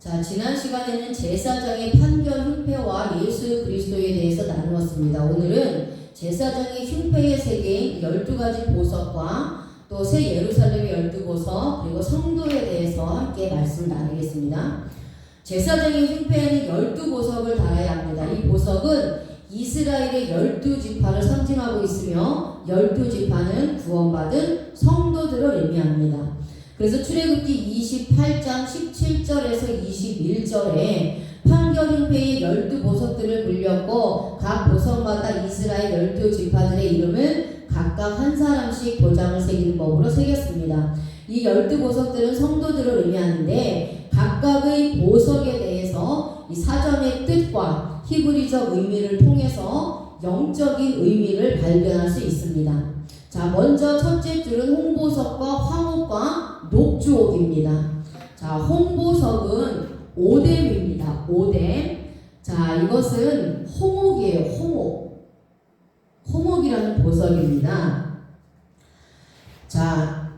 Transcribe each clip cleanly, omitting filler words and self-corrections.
자, 지난 시간에는 제사장의 판결 흉패와 예수 그리스도에 대해서 나누었습니다. 오늘은 제사장의 흉패의 세계인 12가지 보석과 또 새 예루살렘의 12보석 그리고 성도에 대해서 함께 말씀 나누겠습니다. 제사장의 흉패에는 12보석을 달아야 합니다. 이 보석은 이스라엘의 12지파를 상징하고 있으며 12지파는 구원받은 성도들을 의미합니다. 그래서 출애굽기 28장 17절에서 21절에 판결 흉패의 12보석들을 물렸고 각 보석마다 이스라엘 12지파들의 이름을 각각 한 사람씩 도장을 새기는 법으로 새겼습니다. 이 12보석들은 성도들을 의미하는데 각각의 보석에 대해서 이 사전의 뜻과 히브리적 의미를 통해서 영적인 의미를 발견할 수 있습니다. 자, 먼저 첫째 줄은 홍보석과 황옥과 녹주옥입니다. 자, 홍보석은 오뎀입니다. 오뎀. 자, 이것은 홍옥이에요. 홍옥. 홍옥이라는 보석입니다. 자,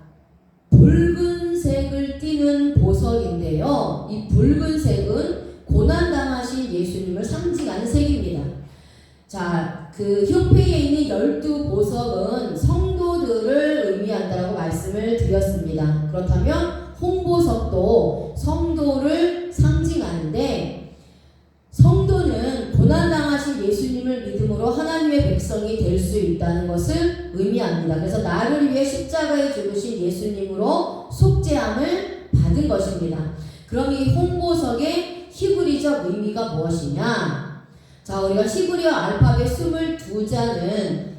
붉은색을 띠는 보석인데요. 이 붉은색은 고난당하신 예수님을 상징하는 색입니다. 자, 그 흉패에 있는 12보석은 성도들을 의미한다라고 말씀을 드렸습니다. 그렇다면 홍보석도 성도를 상징하는데 성도는 고난당하신 예수님을 믿음으로 하나님의 백성이 될 수 있다는 것을 의미합니다. 그래서 나를 위해 십자가에 죽으신 예수님으로 속죄함을 받은 것입니다. 그럼 이 홍보석의 히브리적 의미가 무엇이냐? 자, 우리가 히브리어 알파벳 22자는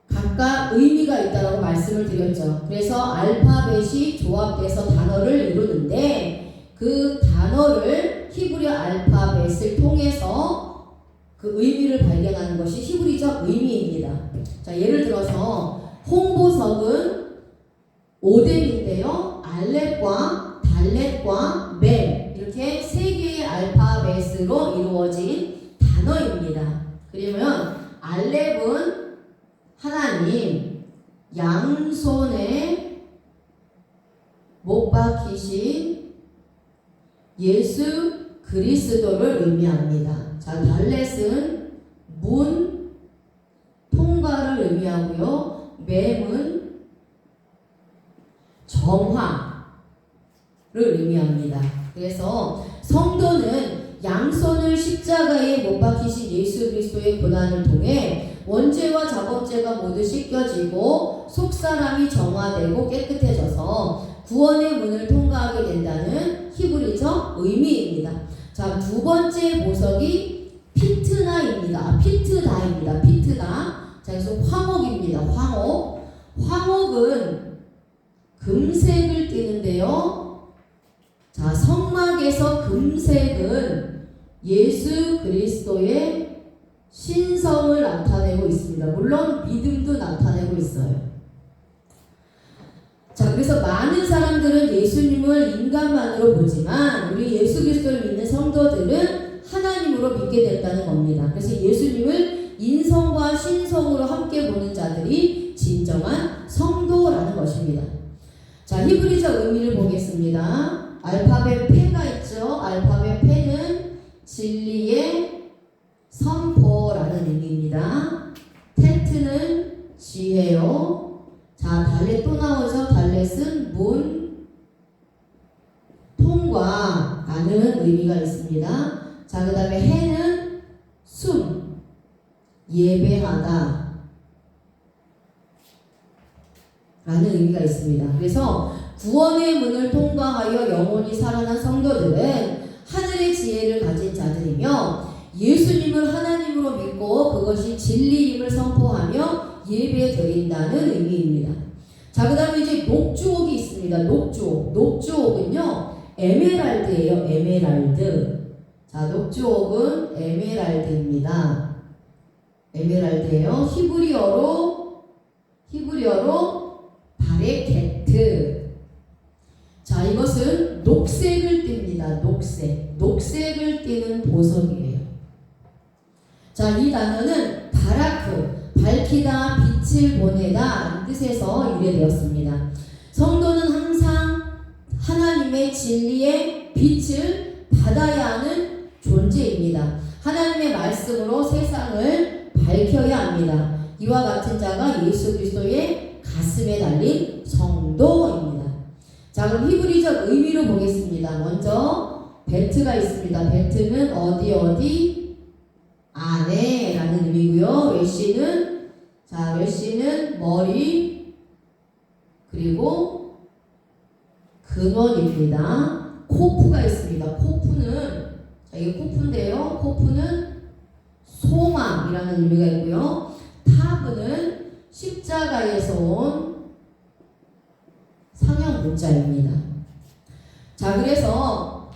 각각 의미가 있다고 말씀을 드렸죠. 그래서 알파벳이 조합돼서 단어를 이루는데 그 단어를 히브리어 알파벳을 통해서 그 의미를 발견하는 것이 히브리적 의미입니다. 자, 예를 들어서 홍보석은 오뎀인데요. 알렙과 달렛과 멜 이렇게 세 개의 알파벳으로 이루어진 단어입니다. 그러면 알렙은 하나님, 양손에 못 박히신 예수 그리스도를 의미합니다. 자, 달렛은 문, 통과를 의미하고요. 맴은 정화를 의미합니다. 그래서 성도는 양손을 십자가에 못 박히신 예수 그리스도의 고난을 통해 원죄와 자범죄가 모두 씻겨지고 속사람이 정화되고 깨끗해져서 구원의 문을 통과하게 된다는 히브리적 의미입니다. 자, 두 번째 보석이 피트나입니다. 피트다입니다. 피트다. 자, 그래서 황옥입니다. 황옥. 황옥은 금색을 띠는데요. 자, 성막에서 금색은 예수 그리스도의 신성을 나타내고 있습니다. 물론 믿음도 나타내고 있어요. 자, 그래서 많은 사람들은 예수님을 인간만으로 보지만 우리 예수 그리스도를 믿는 성도들은 하나님으로 믿게 된다는 겁니다. 그래서 예수님을 인성과 신성으로 함께 보는 자들이 진정한 성도라는 것입니다. 자, 히브리적 의미를 보겠습니다. 알파벳 페가 있죠. 알파벳 페는 진리의 선포라는 의미입니다. 테트는 지혜요. 자, 달렛 또 나오죠. 달렛은 문, 통과라는 의미가 있습니다. 자, 그 다음에 해는 숨, 예배하다 라는 의미가 있습니다. 그래서 구원의 문을 통과하여 영원히 살아난 성도들은 하늘의 지혜를 가진 자들이며 예수님을 하나님으로 믿고 그것이 진리임을 선포하며 예배 드린다는 의미입니다. 자, 그 다음에 이제 녹주옥이 있습니다. 녹주옥. 녹주옥은요, 에메랄드예요. 에메랄드. 자, 녹주옥은 에메랄드입니다. 에메랄드예요. 히브리어로 바레케트. 자, 이것은 녹색을 띱니다. 녹색을 띠는 보석이에요. 자, 이 단어는 바라크, 밝히다, 빛을 보내다 이 뜻에서 유래되었습니다. 성도는 항상 하나님의 진리의 빛을 받아야 하는 존재입니다. 하나님의 말씀으로 세상을 밝혀야 합니다. 이와 같은 자가 예수 그리스도의 가슴에 달린 성도입니다. 자, 그럼 히브리적 의미로 보겠습니다. 먼저 벨트가 있습니다. 벨트는 어디 안에 라는 의미고요. 웨시는 머리 그리고 근원입니다. 코프가 있습니다. 코프는 이게 코프인데요. 코프는 소망이라는 의미가 있고요. 타브는 십자가에서 온 상형 문자입니다. 자, 그래서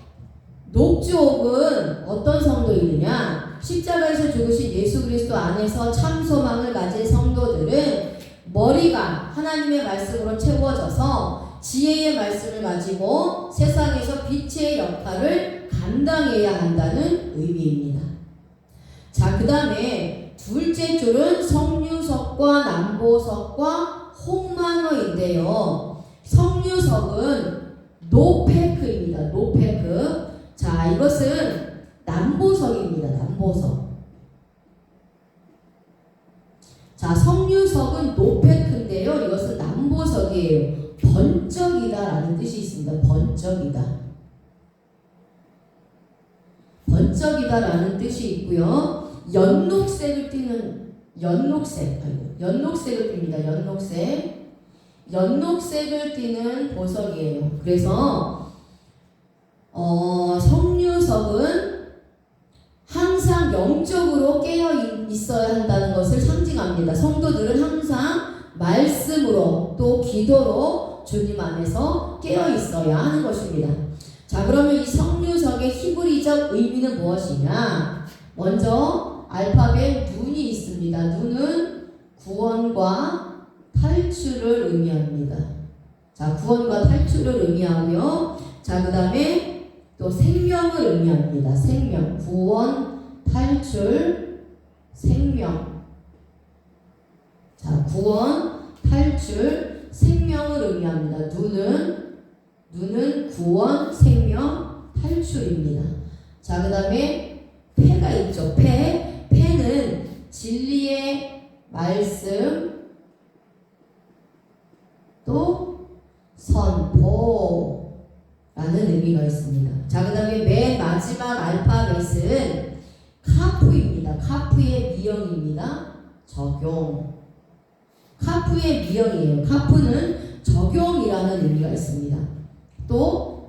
녹주옥은 어떤 성도이느냐? 십자가에서 죽으신 예수 그리스도 안에서 참 소망을 가진 성도들은 머리가 하나님의 말씀으로 채워져서 지혜의 말씀을 가지고 세상에서 빛의 역할을 감당해야 한다는 의미입니다. 자, 그 다음에 둘째 줄은 성유석과 남보석과 홍만어인데요. 성유석은 노페크입니다. 노페크. 자, 이것은 남보석입니다. 남보석. 자, 성유석은 노페크인데요. 이것은 남보석이에요. 번쩍이다 라는 뜻이 있습니다. 번쩍이다. 번쩍이다라는 뜻이 있고요. 연녹색을 띠는 연녹색을 띱니다. 연녹색을 띠는 보석이에요. 그래서 성유석은 항상 영적으로 깨어 있어야 한다는 것을 상징합니다. 성도들은 항상 말씀으로 또 기도로 주님 안에서 깨어 있어야 하는 것입니다. 자, 그러면 이 성유석의 히브리적 의미는 무엇이냐? 먼저 알파벳 눈이 있습니다. 눈은 구원과 탈출을 의미합니다. 자, 구원과 탈출을 의미하고요. 자, 그 다음에 또 생명을 의미합니다. 생명, 구원, 탈출, 생명. 자, 구원, 탈출, 생명을 의미합니다. 눈은 구원, 생명, 탈출입니다. 자, 그 다음에 패가 있죠. 패는 진리의 말씀, 또 선포라는 의미가 있습니다. 자, 그 다음에 맨 마지막 알파벳은 카프입니다. 카프의 미형입니다. 적용. 카프의 미형이에요. 카프는 적용이라는 의미가 있습니다. 또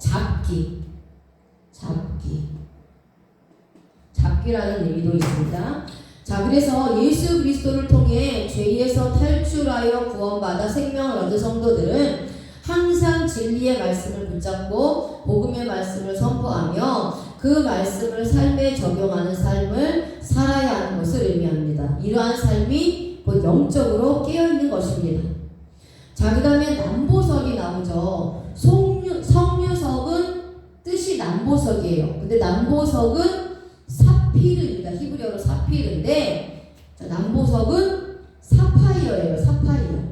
잡기라는 의미도 있습니다. 자, 그래서 예수 그리스도를 통해 죄에서 탈출하여 구원받아 생명을 얻은 성도들은 항상 진리의 말씀을 붙잡고 복음의 말씀을 선포하며 그 말씀을 삶에 적용하는 삶을 살아야 하는 것을 의미합니다. 이러한 삶이 곧 영적으로 깨어있는 것입니다. 자, 그 다음에 남보석이 나오죠. 성유석은 뜻이 남보석이에요. 근데 남보석은 사피르입니다. 히브리어로 사피르인데, 자, 남보석은 사파이어예요. 사파이어입니다.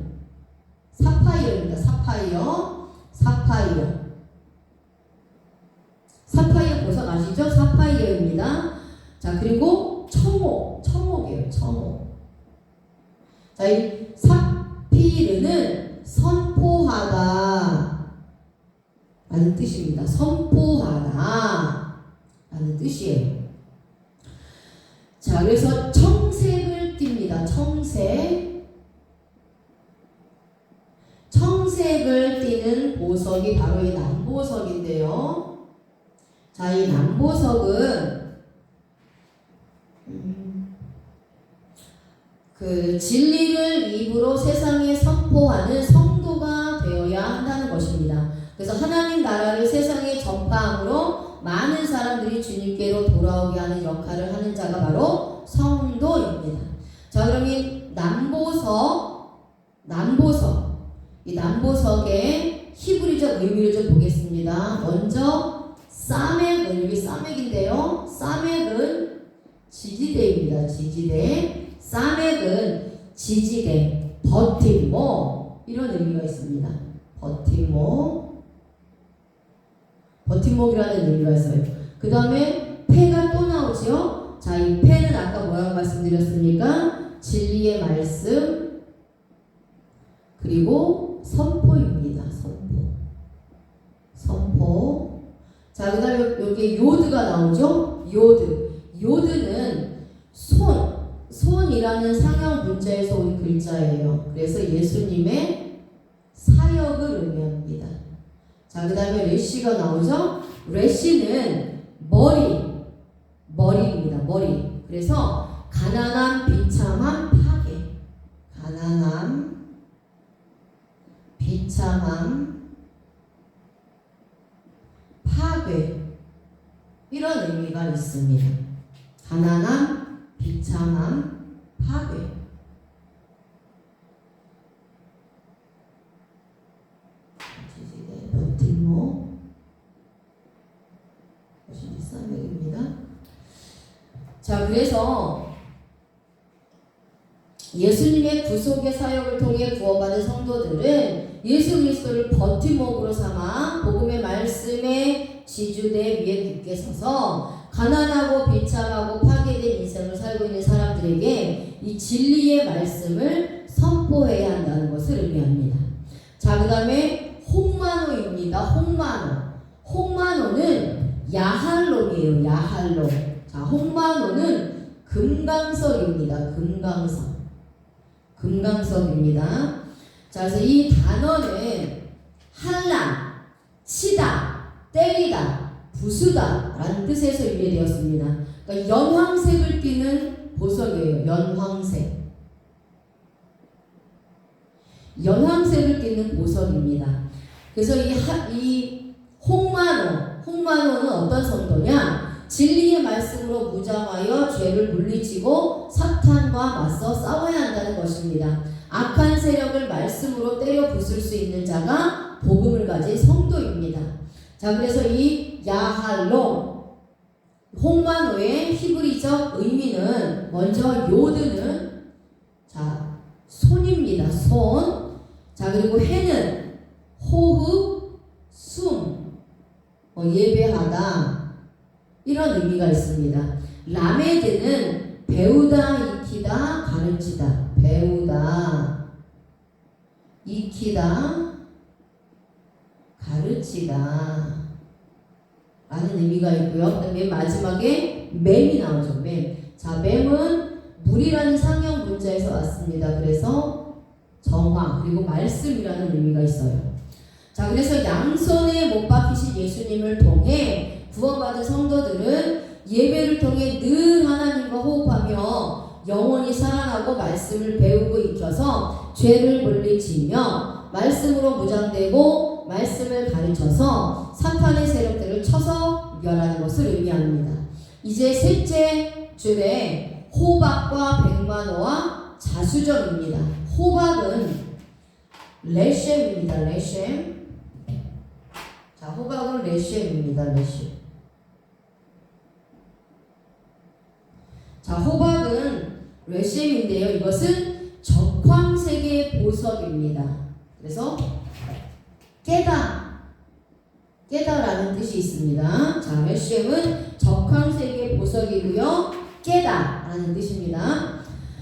사파이어 보석 아시죠? 사파이어입니다. 자, 그리고 청옥이에요. 자, 이 사피르는 선포하다 라는 뜻입니다. 선포하다 라는 뜻이에요. 자, 그래서 청색을 띱니다. 청색을 띠는 보석이 바로 이 남보석인데요. 자, 이 남보석은 그 진리를 입으로 세상에 선포하는 성도가 되어야 한다는 것입니다. 그래서 하나님 나라를 세상에 전파함으로 많은 사람들이 주님께로 돌아오게 하는 역할을 하는 자가 바로 성도입니다. 자, 그럼 이 이 남보석의 히브리적 의미를 좀 보겠습니다. 먼저 사맥은, 여기 사맥인데요. 사맥은 지지대입니다. 사맥은 지지대, 버팀목 이런 의미가 있습니다. 버팀목이라는 의미가 있어요. 그 다음에 패가 또 나오죠. 자, 이 패는 아까 뭐라고 말씀드렸습니까? 진리의 말씀 그리고 선포입니다. 선포. 자, 그 다음에 여기 요드가 나오죠. 요드는 손이라는 상형 문자에서 온 글자예요. 그래서 예수님의 사역을 의미합니다. 자, 그 다음에 레시가 나오죠. 레시는 머리입니다. 머리. 그래서 가난함, 비참함, 파괴. 가난함, 비참함, 파괴. 이런 의미가 있습니다. 가난함, 비참함, 파괴. 버팀목 쌍맥입니다. 자, 그래서 예수님의 구속의 사역을 통해 구원받은 성도들은 예수 그리스도를 버팀목으로 삼아 복음의 말씀에 지주대 위에 굳게 서서 가난하고 비참하고 파괴된 인생을 살고 있는 사람들에게 이 진리의 말씀을 선포해야 한다는 것을 의미합니다. 자, 그 다음에 홍마노입니다. 홍마노는 야할론이에요. 야할론. 자, 홍마노는 금강석입니다. 금강석입니다. 자, 그래서 이 단어는 할라, 치다, 때리다, 부수다 라는 뜻에서 유래되었습니다. 그러니까 연황색을 띠는 보석이에요. 연황색을 띠는 보석입니다. 그래서 이 홍마노는 어떤 성도냐? 진리의 말씀으로 무장하여 죄를 물리치고 사탄과 맞서 싸워야 한다는 것입니다. 악한 세력을 말씀으로 때려 부술 수 있는 자가 복음을 가진 성도입니다. 자, 그래서 이 야할롬, 홍마노의 히브리적 의미는 먼저 요드는 자, 손입니다. 손. 자, 그리고 해는 호흡, 숨, 예배하다 이런 의미가 있습니다. 라메드는 배우다, 익히다, 가르치다. 배우다, 익히다, 가르치다 라는 의미가 있고요. 맨 마지막에 맴이 나오죠. 자, 맴은 물이라는 상형 문자에서 왔습니다. 그래서 정화 그리고 말씀이라는 의미가 있어요. 자, 그래서 양손에 못 박히신 예수님을 통해 구원받은 성도들은 예배를 통해 늘 하나님과 호흡하며 영원히 살아나고 말씀을 배우고 익혀서 죄를 물리치며 말씀으로 무장되고 말씀을 가르쳐서 사탄의 세력들을 쳐서 멸하는 것을 의미합니다. 이제 셋째 줄에 호박과 백만호와 자수정입니다. 호박은 레셴입니다. 레셴. 자, 호박은 레셴입니다. 레셴. 자, 호박은 레셴인데요. 이것은 적황색의 보석입니다. 그래서 깨다라는 뜻이 있습니다. 자, 레셴은 적황색의 보석이고요. 깨다라는 뜻입니다.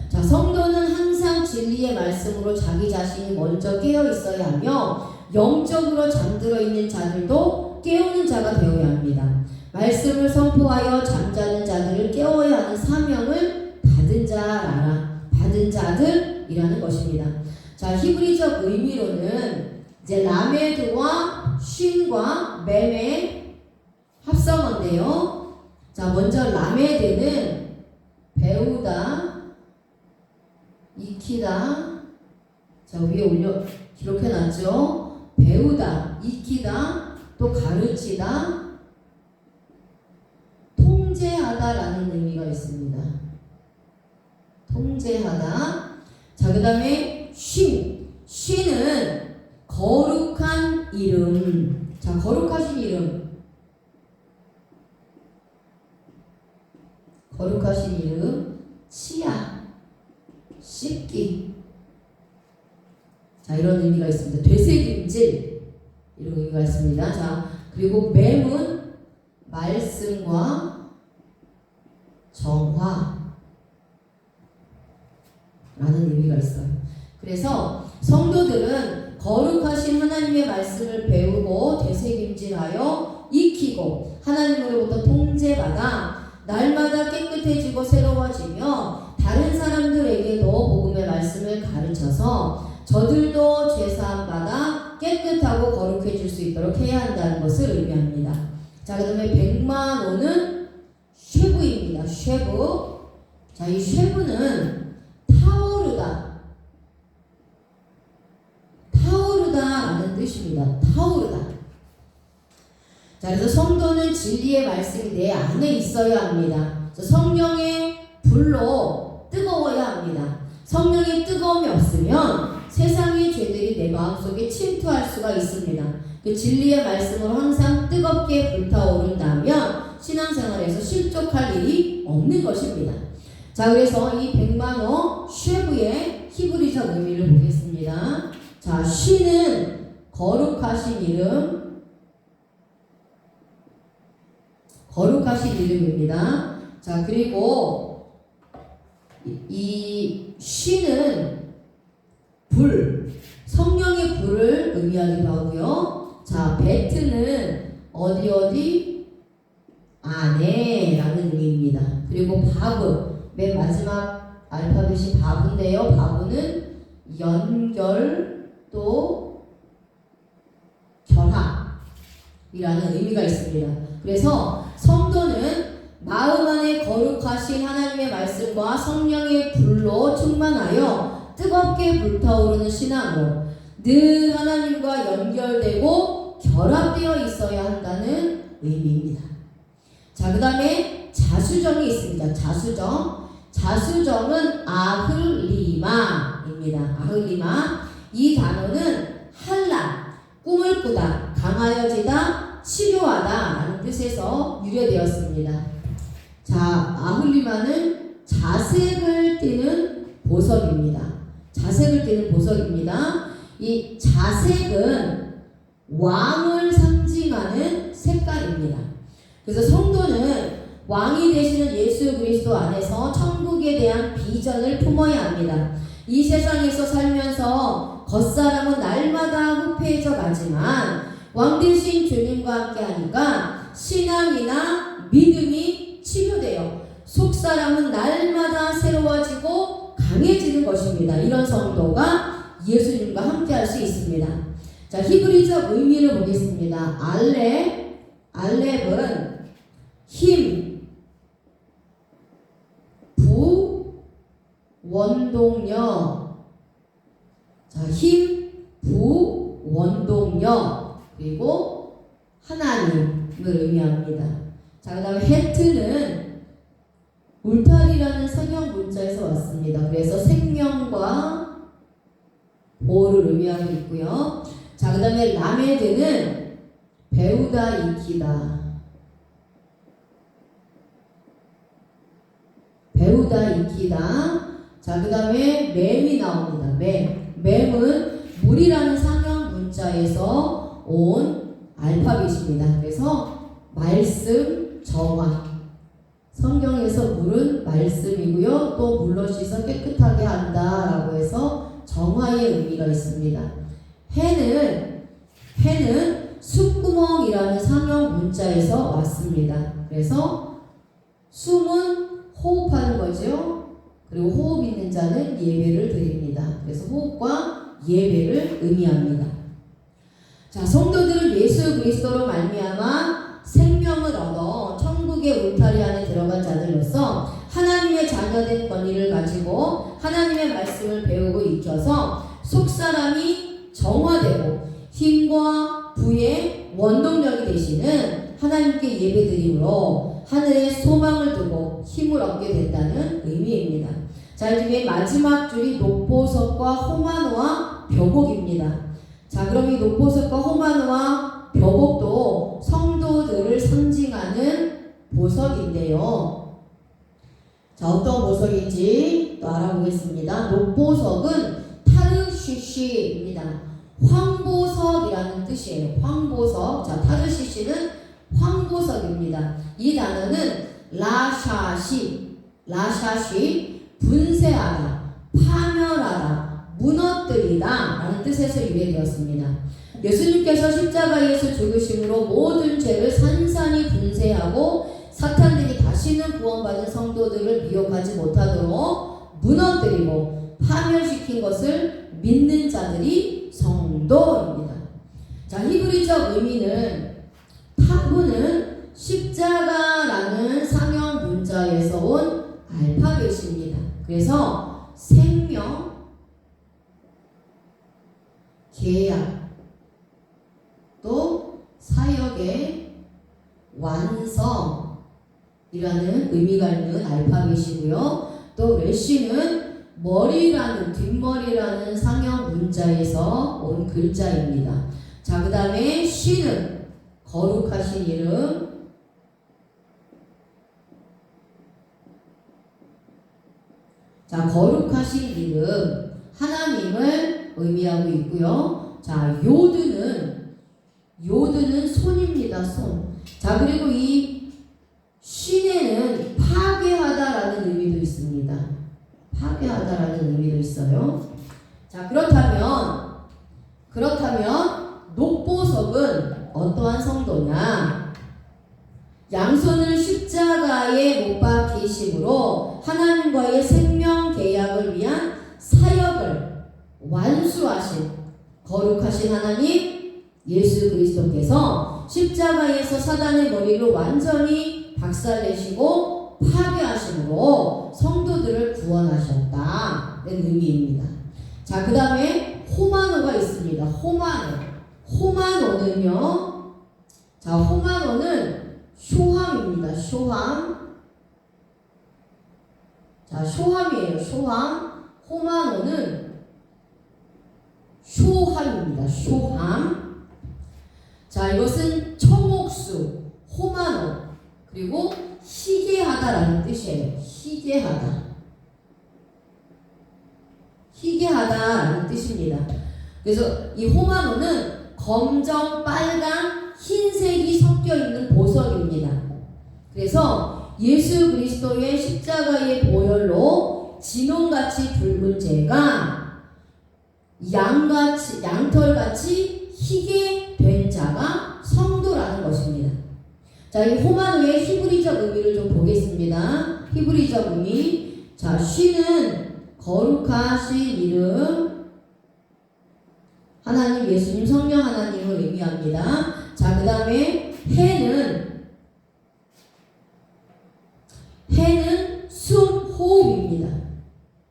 자, 성도는 항상 진리의 말씀으로 자기 자신이 먼저 깨어 있어야 하며 영적으로 잠들어 있는 자들도 깨우는 자가 되어야 합니다. 말씀을 선포하여 잠자는 자들을 깨워야 하는 사명을 받은 자들이라는 것입니다. 자, 히브리적 의미로는 이제 라메드와 쉰과 맴의 합성어인데요. 자, 먼저 라메드는 배우다, 익히다. 자, 위에 기록해놨죠. 배우다, 익히다, 또 가르치다, 통제하다라는 의미가 있습니다. 통제하다. 자, 그 다음에 쉰은 거룩한 이름. 자, 거룩하신 이름. 거룩하신 이름. 치아, 씻기. 자, 이런 의미가 있습니다. 되새김질. 이런 의미가 있습니다. 자, 그리고 맴은 말씀과 정화라는 의미가 있어요. 그래서 성도들은 거룩하신 하나님의 말씀을 배우고 되새김질하여 익히고 하나님으로부터 통제받아 날마다 깨끗해지고 새로워지며 다른 사람들에게도 복음의 말씀을 가르쳐서 저들도 죄사함 받아 깨끗하고 거룩해질 수 있도록 해야 한다는 것을 의미합니다. 자, 그 다음에 백만호는 쉐부입니다. 쉐부. 자, 이 쉐부는 타오르다. 타오르다라는 뜻입니다. 타오르다. 자, 그래서 성도는 진리의 말씀이 내 안에 있어야 합니다. 성령의 불로 뜨거워야 합니다. 성령의 뜨거움이 없으면 세상의 죄들이 내 마음속에 침투할 수가 있습니다. 그 진리의 말씀으로 항상 뜨겁게 불타오른다면 신앙생활에서 실족할 일이 없는 것입니다. 자, 그래서 이 백만호 쉐부의 히브리적 의미를 보겠습니다. 자, 쉬는 거룩하신 이름, 거룩하신 이름입니다. 자, 그리고 이 쉬는 불, 성령의 불을 의미하기도 하고요. 자, 베트는 어디 안에 라는 의미입니다. 그리고 바브, 맨 마지막 알파벳이 바브인데요. 바브는 연결 또 결합이라는 의미가 있습니다. 그래서 성도는 마음 안에 거룩하신 하나님의 말씀과 성령의 불로 충만하여 뜨겁게 불타오르는 신앙으로 늘 하나님과 연결되고 결합되어 있어야 한다는 의미입니다. 자, 그 다음에 자수정이 있습니다. 자수정. 자수정은 아흘리마입니다. 아흘리마. 이 단어는 한란, 꿈을 꾸다, 강하여지다, 치료하다 라는 뜻에서 유래되었습니다. 자, 아흘리마는 자색을 띠는 보석입니다. 자색을 띠는 보석입니다. 이 자색은 왕을 상징하는 색깔입니다. 그래서 성도는 왕이 되시는 예수 그리스도 안에서 천국에 대한 비전을 품어야 합니다. 이 세상에서 살면서 겉사람은 날마다 후패해져 가지만 왕 되신 주님과 함께 하니까 신앙이나 믿음이 치료되어 속사람은 날마다 새로워지고 강해지는 것입니다. 이런 성도가 예수님과 함께 할 수 있습니다. 자, 히브리적 의미를 보겠습니다. 알렙은 힘, 부, 원동력. 자, 힘, 부, 원동력. 그리고 하나님을 의미합니다. 자, 그 다음에 헤트는 울타리라는 성형 문자에서 왔습니다. 그래서 생명과 보호를 의미하고 있고요. 자, 그 다음에 라메드는 배우다, 익히다. 배우다, 익히다. 자, 그 다음에 맴이 나옵니다. 맴은 물이라는 상형 문자에서 온 알파벳입니다. 그래서 말씀, 정화. 성경에서 물은 말씀이고요. 또 물로 씻어 깨끗하게 한다라고 해서 정화의 의미가 있습니다. 해는 숨구멍이라는 상형 문자에서 왔습니다. 그래서 숨은 호흡하는 거죠. 그리고 호흡 있는 자는 예배를 드립니다. 그래서 호흡과 예배를 의미합니다. 자, 성도들은 예수 그리스도로 말미암아 생명을 얻어 천국의 울타리 안에 들어간 자들로서 하나님의 자녀된 권위를 가지고 하나님의 말씀을 배우고 익혀서 속사람이 정화되고 힘과 부의 원동력이 되시는 하나님께 예배드림으로 하늘에 소망을 두고 힘을 얻게 된다는 의미입니다. 자, 이 중에 마지막 줄이 녹보석과 호마노와 벼곡입니다. 자, 그럼 이 녹보석과 호마노와 벼곡도 성도들을 상징하는 보석인데요. 자, 어떤 보석인지 또 알아보겠습니다. 녹보석은 타르시시입니다. 황보석이라는 뜻이에요. 황보석. 자, 타르시시는 황 성보석입니다. 이 단어는 라샤시, 분쇄하다, 파멸하다, 무너뜨리다 라는 뜻에서 유래되었습니다. 예수님께서 십자가에서 죽으심으로 모든 죄를 산산히 분쇄하고 사탄들이 다시는 구원받은 성도들을 미혹하지 못하도록 무너뜨리고 파멸시킨 것을 믿는 자들이 성도입니다. 자, 히브리적 의미는 타부는 십자가라는 상형 문자에서 온 알파벳입니다. 그래서 생명, 계약, 또 사역의 완성이라는 의미가 있는 알파벳이고요. 또 레시는 머리라는, 뒷머리라는 상형 문자에서 온 글자입니다. 자, 그 다음에 쉬는 거룩하신 이름, 자, 거룩하신 이름 하나님을 의미하고 있고요. 자, 요드는 손입니다. 손. 자, 그리고 이 쉰에는 파괴하다라는 의미도 있습니다. 파괴하다라는 의미도 있어요. 자, 그렇다면 녹보석은 어떠한 성도냐? 양손을 십자가에 못 박히심으로 하나님과의 생명 계약을 위한 사역을 완수하신 거룩하신 하나님 예수 그리스도께서 십자가에서 사단의 머리를 완전히 박살내시고 파괴하심으로 성도들을 구원하셨다는 의미입니다. 자, 그 다음에 호마노가 있습니다. 호마노는요, 자, 호마노는 쇼함입니다. 쇼함. 자, 쇼함이에요. 쇼함. 호마노는 쇼함입니다. 쇼함. 자, 이것은 청옥수, 호마노, 그리고 희게하다라는 뜻이에요. 희게하다라는 뜻입니다. 그래서 이 호마노는 검정, 빨강, 흰색이 섞여 있는 보석입니다. 그래서 예수 그리스도의 십자가의 보혈로 진홍같이 붉은 재가 양털같이 희게 된 자가 성도라는 것입니다. 자, 이 호마노의 히브리적 의미를 좀 보겠습니다. 히브리적 의미. 자, 쉬는 거룩하신 이름, 하나님, 예수님, 성령 하나님을 의미합니다. 자, 그 다음에 해는 숨, 호흡입니다.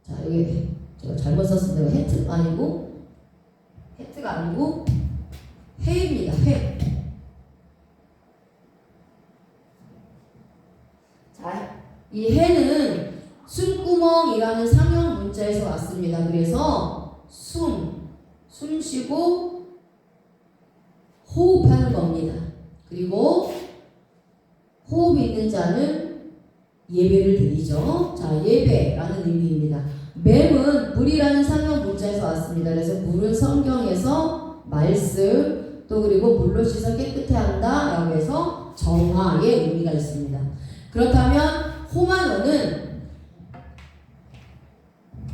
자, 여기 제가 잘못 썼습니다. 해트가 아니고 해입니다. 해. 자, 이 해는 숨구멍이라는 상형 문자에서 왔습니다. 그래서 숨 쉬고 호흡하는 겁니다. 그리고 호흡이 있는 자는 예배를 드리죠. 자, 예배라는 의미입니다. 맴은 물이라는 상형 문자에서 왔습니다. 그래서 물은 성경에서 말씀, 또 그리고 물로 씻어 깨끗해 한다 라고 해서 정화의 의미가 있습니다. 그렇다면 호마노는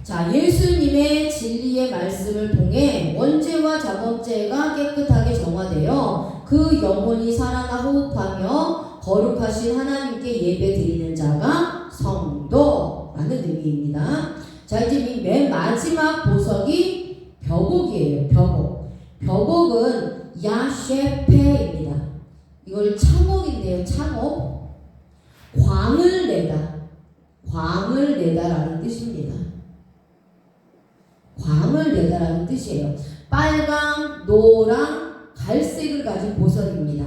자, 예수님의 진리의 말씀을 통해 원죄와 자범죄가 깨끗하게 정화되어 그 영혼이 살아나 호흡하며 거룩하신 하나님께 예배 드리는 자가 성도라는 의미입니다. 자, 이제 이 맨 마지막 보석이 벽옥이에요. 벽옥은 야셰페입니다. 이걸 창옥인데요. 창옥. 광을 내다라는 뜻입니다. 광을 내다라는 뜻이에요. 빨강, 노랑, 갈색을 가진 보석입니다.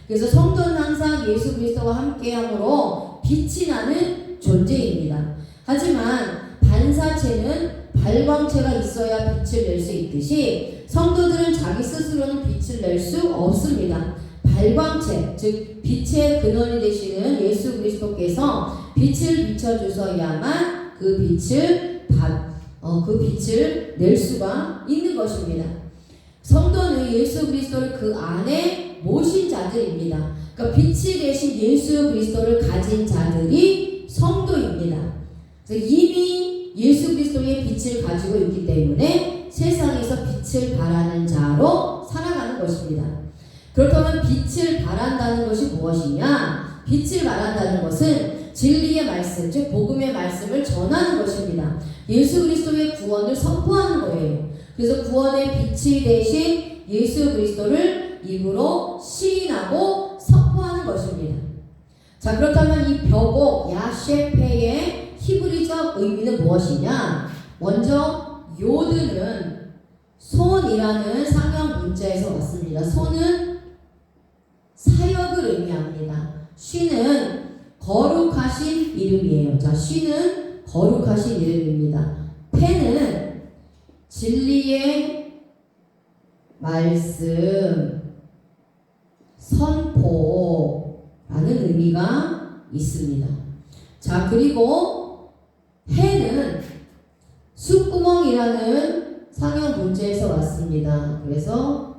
그래서 성도는 항상 예수 그리스도와 함께함으로 빛이 나는 존재입니다. 하지만 반사체는 발광체가 있어야 빛을 낼 수 있듯이 성도들은 자기 스스로는 빛을 낼 수 없습니다. 발광체, 즉 빛의 근원이 되시는 예수 그리스도께서 빛을 비춰주셔야만 그 빛을 낼 수가 있는 것입니다. 성도는 예수 그리스도를 그 안에 모신 자들입니다. 그러니까 빛이 되신 예수 그리스도를 가진 자들이 성도입니다. 그래서 이미 예수 그리스도의 빛을 가지고 있기 때문에 세상에서 빛을 발하는 자로 살아가는 것입니다. 그렇다면 빛을 발한다는 것이 무엇이냐? 빛을 발한다는 것은 진리의 말씀, 즉 복음의 말씀을 전하는 것입니다. 예수 그리스도의 구원을 선포하는 거예요. 그래서 구원의 빛이 되신 예수 그리스도를 입으로 시인하고 선포하는 것입니다. 자, 그렇다면 이 벽옥 야셰페의 히브리적 의미는 무엇이냐? 먼저 요드는 손이라는 상형 문자에서 왔습니다. 손은 사역을 의미합니다. 쉬는 거룩하신 이름이에요. 자, 쉬는 거룩하신 이름입니다. 페는 진리의 말씀, 선포라는 의미가 있습니다. 자, 그리고 해는 숫구멍이라는 상형 문제에서 왔습니다. 그래서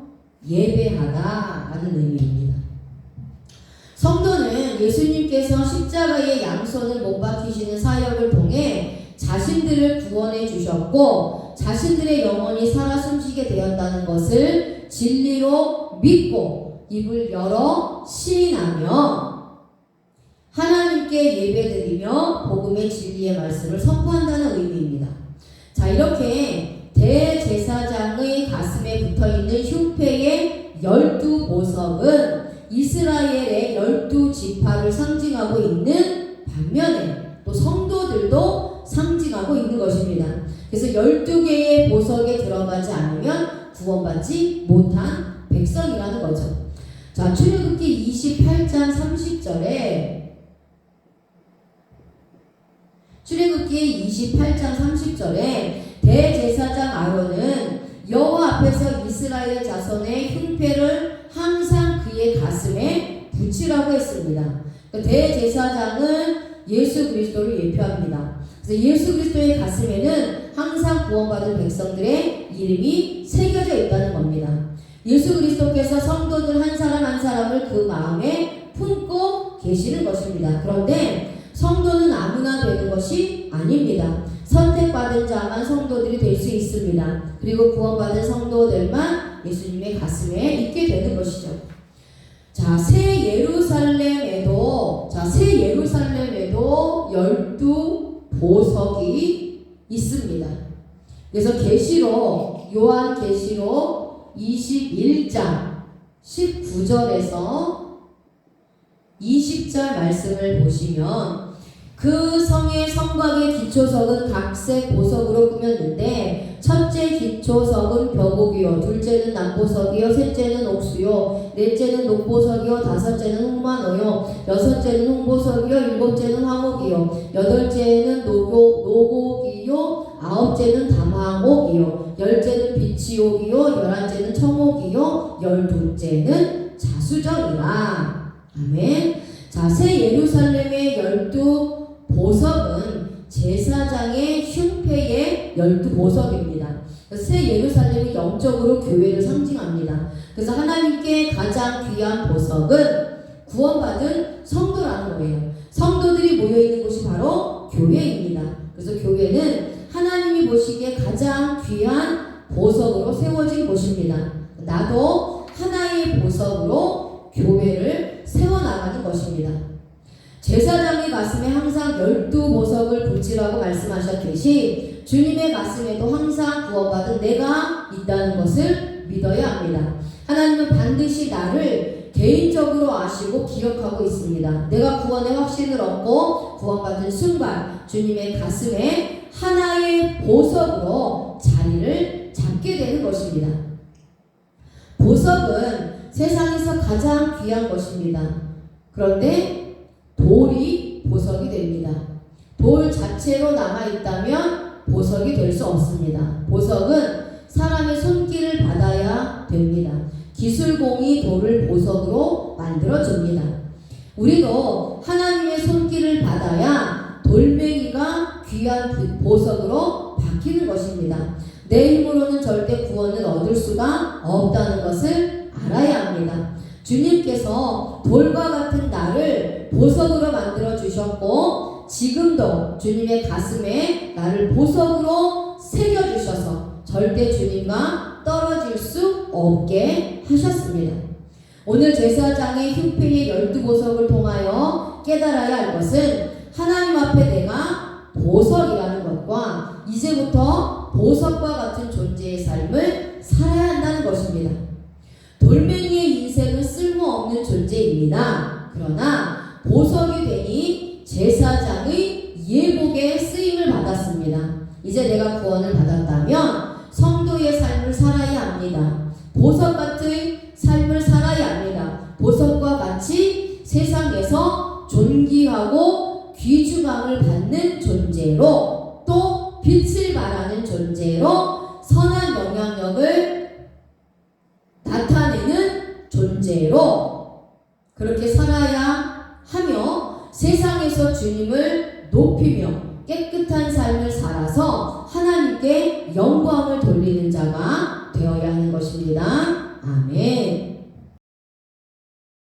예배하다라는 의미입니다. 성도는 예수님께서 십자가의 양손을 못 박히시는 사역을 통해 자신들을 구원해 주셨고 자신들의 영혼이 살아 숨쉬게 되었다는 것을 진리로 믿고 입을 열어 시인하며 하나님께 예배드리며 복음의 진리의 말씀을 선포한다는 의미입니다. 자, 이렇게 대제사장의 가슴에 붙어있는 흉패의 12보석은 이스라엘의 12지파를 상징하고 있는 반면에 또 성도들도 상징하고 있는 것입니다. 그래서 12개의 보석에 들어가지 않으면 구원받지 못한 백성이라는 거죠. 자, 출애굽기 28장 30절에 대제사장 아론은 여호와 앞에서 이스라엘 자손의 흉패를 항상 그의 가슴에 붙이라고 했습니다. 대제사장은 예수 그리스도를 예표합니다. 그래서 예수 그리스도의 가슴에는 항상 구원받은 백성들의 이름이 새겨져 있다는 겁니다. 예수 그리스도께서 성도들 한 사람 한 사람을 그 마음에 품고 계시는 것입니다. 그런데 성도는 아무나 되는 것이 아닙니다. 선택받은 자만 성도들이 될 수 있습니다. 그리고 구원받은 성도들만 예수님의 가슴에 있게 되는 것이죠. 자, 새 예루살렘에도 12보석이 있습니다. 그래서 요한 계시록 21장 19절에서 20절 말씀을 보시면 그 성의 성곽의 기초석은 각색 보석으로 꾸몄는데 첫째 기초석은 벽옥이요, 둘째는 남보석이요, 셋째는 옥수요, 넷째는 녹보석이요, 다섯째는 홍마노요, 여섯째는 홍보석이요, 일곱째는 화목이요, 여덟째는 노곡이요, 아홉째는 담화옥이요, 열째는 비치옥이요, 열한째는 청옥이요, 열둘째는 자수정이라. 아멘. 자, 새 예루살렘의 12보석은 제사장의 흉패의 12보석입니다. 새 예루살렘이 영적으로 교회를 상징합니다. 그래서 하나님께 가장 귀한 보석은 구원받은 성도라는 거예요. 성도들이 모여있는 곳이 바로 교회입니다. 그래서 교회는 하나님이 보시기에 가장 귀한 보석으로 세워진 곳입니다. 나도 하나의 보석으로 교회를 세워나가는 것입니다. 제사장의 가슴에 항상 12보석을 붙이라고 말씀하셨듯이 주님의 가슴에도 항상 구원받은 내가 있다는 것을 믿어야 합니다. 하나님은 반드시 나를 개인적으로 아시고 기억하고 있습니다. 내가 구원의 확신을 얻고 구원받은 순간 주님의 가슴에 하나의 보석으로 자리를 잡게 되는 것입니다. 보석은 세상에서 가장 귀한 것입니다. 그런데 돌이 보석이 됩니다. 돌 자체로 남아있다면 보석이 될 수 없습니다. 보석은 사람의 손길을 받아야 됩니다. 기술공이 돌을 보석으로 만들어줍니다. 우리도 하나님의 손길을 받아야 돌멩이가 귀한 보석으로 바뀌는 것입니다. 내 힘으로는 절대 구원을 얻을 수가 없다는 것을 알아야 합니다. 주님께서 돌과 같은 나를 보석으로 만들어 주셨고 지금도 주님의 가슴에 나를 보석으로 새겨 주셔서 절대 주님과 떨어질 수 없게 하셨습니다. 오늘 제사장의 흉패의 12보석을 통하여 깨달아야 할 것은 하나님 앞에 내가 보석이라는 것과 이제부터 보석과 같은 존재의 삶을 살아야 한다는 것입니다. 돌멩이의 인생은 쓸모없는 존재입니다. 그러나 보석이 되니 제사장의 예복에 쓰임을 받았습니다. 이제 내가 구원을 받았다면 성도의 삶을 살아야 합니다. 보석 같은 삶을 살아야 합니다. 보석과 같이 세상에서 존귀하고 귀중함을 받는 존재로 또 빛을 발하는 존재로 선한 영향력을 나타내는 존재로 그렇게 살아야 하며 세상에서 주님을 높이며 깨끗한 삶을 살아서 하나님께 영광을 돌리는 자가 되어야 하는 것입니다. 아멘.